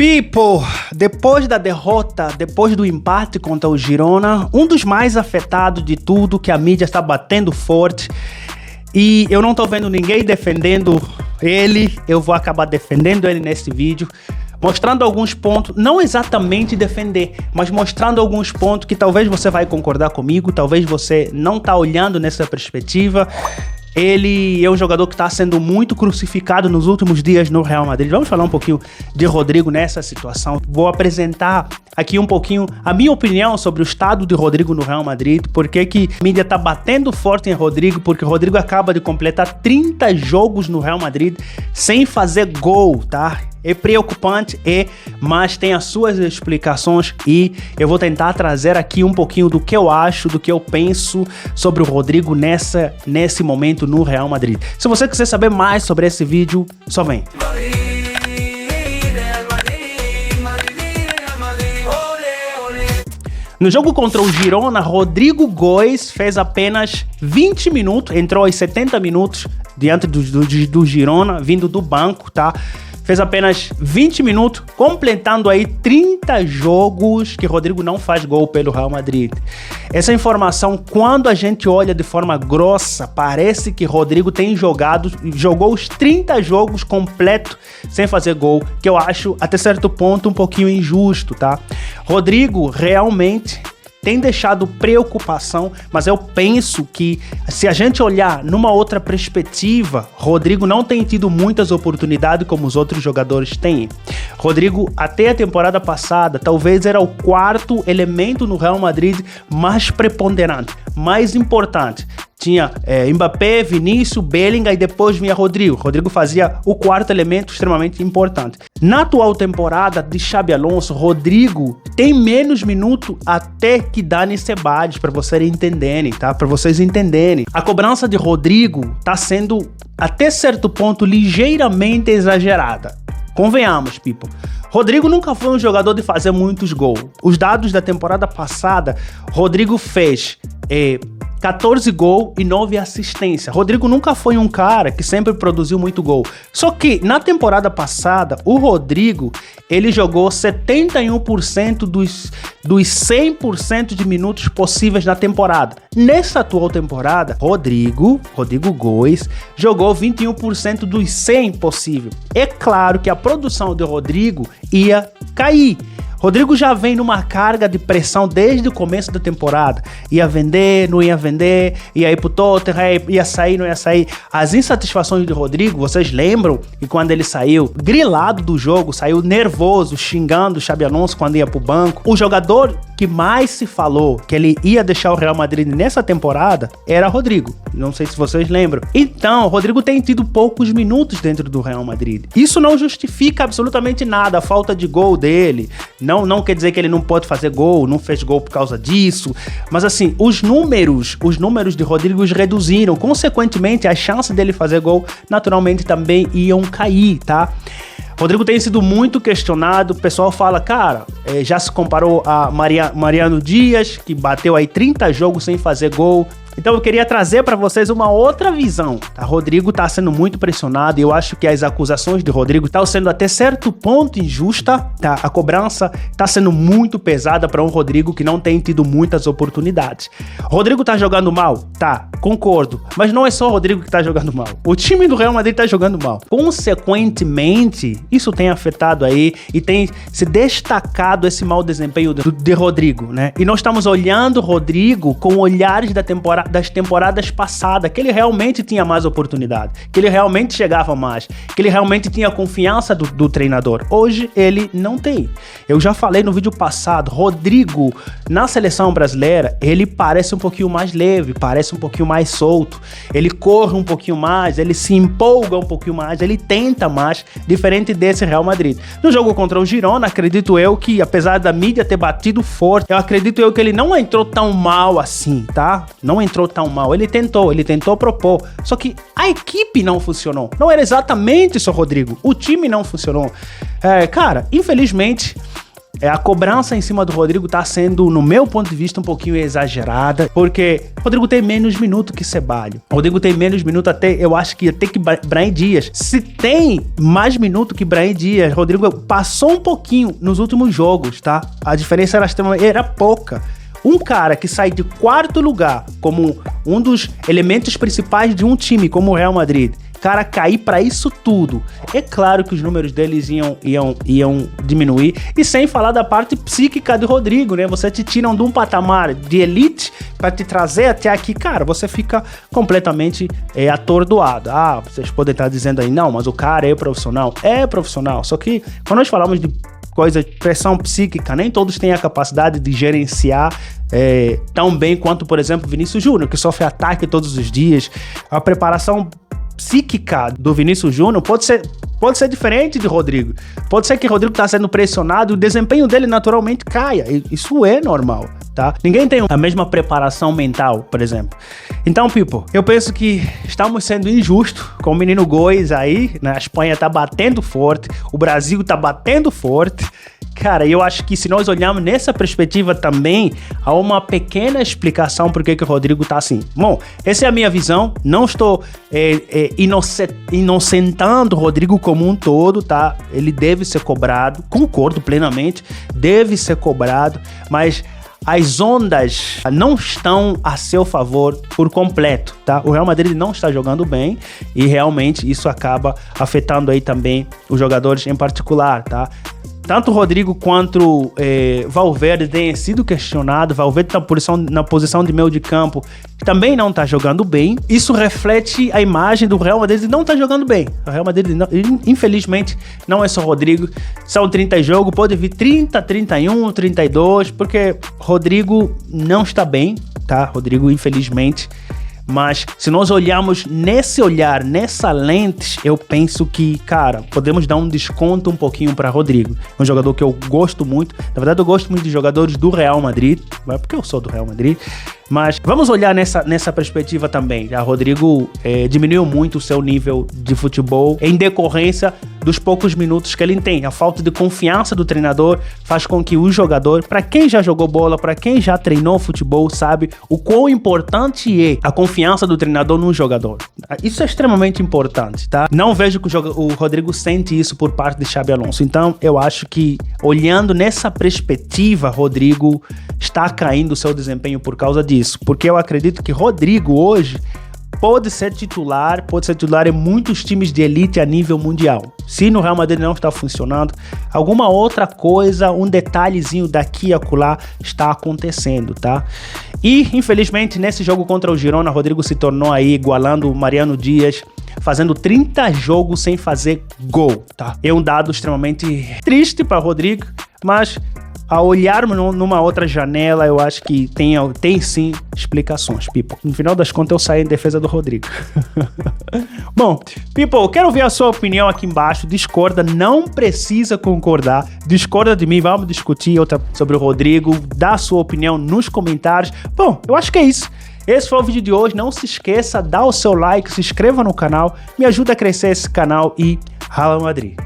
People, depois da derrota, depois do empate contra o Girona, um dos mais afetados de tudo, que a mídia está batendo forte, e eu não tô vendo ninguém defendendo ele, eu vou acabar defendendo ele nesse vídeo, mostrando alguns pontos, não exatamente defender, mas mostrando alguns pontos que talvez você vai concordar comigo, talvez você não tá olhando nessa perspectiva. Ele é um jogador que está sendo muito crucificado nos últimos dias no Real Madrid. Vamos falar um pouquinho de Rodrigo nessa situação. Vou apresentar aqui um pouquinho a minha opinião sobre o estado de Rodrigo no Real Madrid. Por que a mídia está batendo forte em Rodrigo? Porque Rodrigo acaba de completar 30 jogos no Real Madrid sem fazer gol, tá? É preocupante, mas tem as suas explicações e eu vou tentar trazer aqui um pouquinho do que eu acho, do que eu penso sobre o Rodrigo nesse momento no Real Madrid. Se você quiser saber mais sobre esse vídeo, só vem. No jogo contra o Girona, Rodrigo Góes fez apenas 20 minutos, entrou aos 70 minutos diante do Girona, vindo do banco, tá? Fez apenas 20 minutos, completando aí 30 jogos que Rodrigo não faz gol pelo Real Madrid. Essa informação, quando a gente olha de forma grossa, parece que Rodrigo jogou os 30 jogos completos sem fazer gol, que eu acho até certo ponto um pouquinho injusto, tá? Rodrigo realmente tem deixado preocupação, mas eu penso que se a gente olhar numa outra perspectiva, Rodrigo não tem tido muitas oportunidades como os outros jogadores têm. Rodrigo, até a temporada passada, talvez era o quarto elemento no Real Madrid mais preponderante, mais importante. Tinha Mbappé, Vinícius, Bellingham e depois vinha Rodrigo. Rodrigo fazia o quarto elemento extremamente importante. Na atual temporada de Xabi Alonso, Rodrigo tem menos minutos até que Dani Ceballos, para vocês entenderem, tá? Para vocês entenderem. A cobrança de Rodrigo tá sendo, até certo ponto, ligeiramente exagerada. Convenhamos, people. Rodrigo nunca foi um jogador de fazer muitos gols. Os dados da temporada passada, Rodrigo fez 14 gols e 9 assistências. Rodrigo nunca foi um cara que sempre produziu muito gol. Só que na temporada passada, o Rodrigo, ele jogou 71% dos 100% de minutos possíveis na temporada. Nessa atual temporada, Rodrigo Góes jogou 21% dos 100 possível. É claro que a produção de Rodrigo ia cair. Rodrigo já vem numa carga de pressão desde o começo da temporada. Ia vender, não ia vender, ia ir pro Tottenham, ia sair, não ia sair. As insatisfações de Rodrigo, vocês lembram que quando ele saiu grilado do jogo, saiu nervoso, xingando o Xabi Alonso quando ia pro banco. O jogador que mais se falou que ele ia deixar o Real Madrid nessa temporada era Rodrigo. Não sei se vocês lembram. Então, Rodrigo tem tido poucos minutos dentro do Real Madrid. Isso não justifica absolutamente nada, a falta de gol dele. Não quer dizer que ele não pode fazer gol, não fez gol por causa disso, mas assim, os números de Rodrigo reduziram, consequentemente a chance dele fazer gol naturalmente também iam cair, tá? Rodrigo tem sido muito questionado, o pessoal fala, cara, já se comparou a Mariano Dias, que bateu aí 30 jogos sem fazer gol. Então eu queria trazer para vocês uma outra visão, tá? Rodrigo tá sendo muito pressionado e eu acho que as acusações de Rodrigo estão sendo até certo ponto injusta, tá? A cobrança tá sendo muito pesada para um Rodrigo que não tem tido muitas oportunidades. Rodrigo tá jogando mal? Tá, concordo, mas não é só o Rodrigo que tá jogando mal. O time do Real Madrid tá jogando mal. Consequentemente, isso tem afetado aí e tem se destacado esse mau desempenho de Rodrigo, né? E nós estamos olhando Rodrigo com olhares das temporadas passadas, que ele realmente tinha mais oportunidade, que ele realmente chegava mais, que ele realmente tinha confiança do treinador. Hoje ele não tem. Eu já falei no vídeo passado, Rodrigo na seleção brasileira, ele parece um pouquinho mais leve, parece um pouquinho mais solto, ele corre um pouquinho mais, ele se empolga um pouquinho mais, ele tenta mais, diferente desse Real Madrid. No jogo contra o Girona, acredito eu que, apesar da mídia ter batido forte, eu acredito eu que ele não entrou tão mal assim, tá? Não entrou tão mal, ele tentou propor, só que a equipe não funcionou, não era exatamente só Rodrigo, o time não funcionou, cara, infelizmente a cobrança em cima do Rodrigo tá sendo, no meu ponto de vista, um pouquinho exagerada, porque o Rodrigo tem menos minutos que Ceballos. O Rodrigo tem menos minutos eu acho que até que Brahim Dias. Se tem mais minutos que Brahim Dias, Rodrigo passou um pouquinho nos últimos jogos, tá? A diferença era pouca. Um cara que sai de quarto lugar como um dos elementos principais de um time como o Real Madrid, cara, cair pra isso tudo, é claro que os números deles iam diminuir, e sem falar da parte psíquica do Rodrigo, né? Você te tiram de um patamar de elite pra te trazer até aqui, cara, você fica completamente atordoado. Vocês podem estar dizendo aí, não, mas o cara é profissional, só que quando nós falamos de pressão psíquica, nem todos têm a capacidade de gerenciar tão bem quanto, por exemplo, Vinícius Júnior, que sofre ataque todos os dias. A preparação psíquica do Vinícius Júnior pode ser diferente de Rodrigo. Pode ser que Rodrigo está sendo pressionado e o desempenho dele naturalmente caia. Isso é normal, tá? Ninguém tem a mesma preparação mental, por exemplo. Então, people, eu penso que estamos sendo injustos com o menino Góes aí, né? A Espanha tá batendo forte, o Brasil tá batendo forte. Cara, eu acho que se nós olharmos nessa perspectiva também, há uma pequena explicação por que o Rodrigo tá assim. Bom, essa é a minha visão, não estou inocentando o Rodrigo como um todo, tá? Ele deve ser cobrado, concordo plenamente, deve ser cobrado, mas as ondas não estão a seu favor por completo, tá? O Real Madrid não está jogando bem e realmente isso acaba afetando aí também os jogadores em particular, tá? Tanto o Rodrigo quanto Valverde têm sido questionados. Valverde na posição de meio de campo também não está jogando bem. Isso reflete a imagem do Real Madrid, não está jogando bem. O Real Madrid, infelizmente, não é só Rodrigo. São 30 jogos, pode vir 30, 31, 32, porque Rodrigo não está bem, tá? Rodrigo, infelizmente. Mas se nós olharmos nessa lente, eu penso que, cara, podemos dar um desconto um pouquinho para Rodrigo. É um jogador que eu gosto muito. Na verdade, eu gosto muito de jogadores do Real Madrid, porque eu sou do Real Madrid. Mas vamos olhar nessa perspectiva também. O Rodrigo diminuiu muito o seu nível de futebol em decorrência dos poucos minutos que ele tem. A falta de confiança do treinador faz com que o jogador, para quem já jogou bola, para quem já treinou futebol, sabe o quão importante é a confiança do treinador no jogador. Isso é extremamente importante, tá? Não vejo que o Rodrigo sente isso por parte de Xabi Alonso. Então, eu acho que, olhando nessa perspectiva, Rodrigo está caindo o seu desempenho por causa disso. Porque eu acredito que Rodrigo hoje pode ser titular em muitos times de elite a nível mundial. Se no Real Madrid não está funcionando, alguma outra coisa, um detalhezinho daqui e acolá está acontecendo, tá? E, infelizmente, nesse jogo contra o Girona, Rodrigo se tornou aí igualando o Mariano Dias, fazendo 30 jogos sem fazer gol, tá? É um dado extremamente triste para Rodrigo, mas a olharmos numa outra janela, eu acho que tem sim explicações, people. No final das contas, eu saí em defesa do Rodrigo. Bom, people, quero ver a sua opinião aqui embaixo. Discorda, não precisa concordar. Discorda de mim, vamos discutir sobre o Rodrigo. Dá a sua opinião nos comentários. Bom, eu acho que é isso. Esse foi o vídeo de hoje. Não se esqueça, dá o seu like, se inscreva no canal, me ajuda a crescer esse canal e Real Madrid.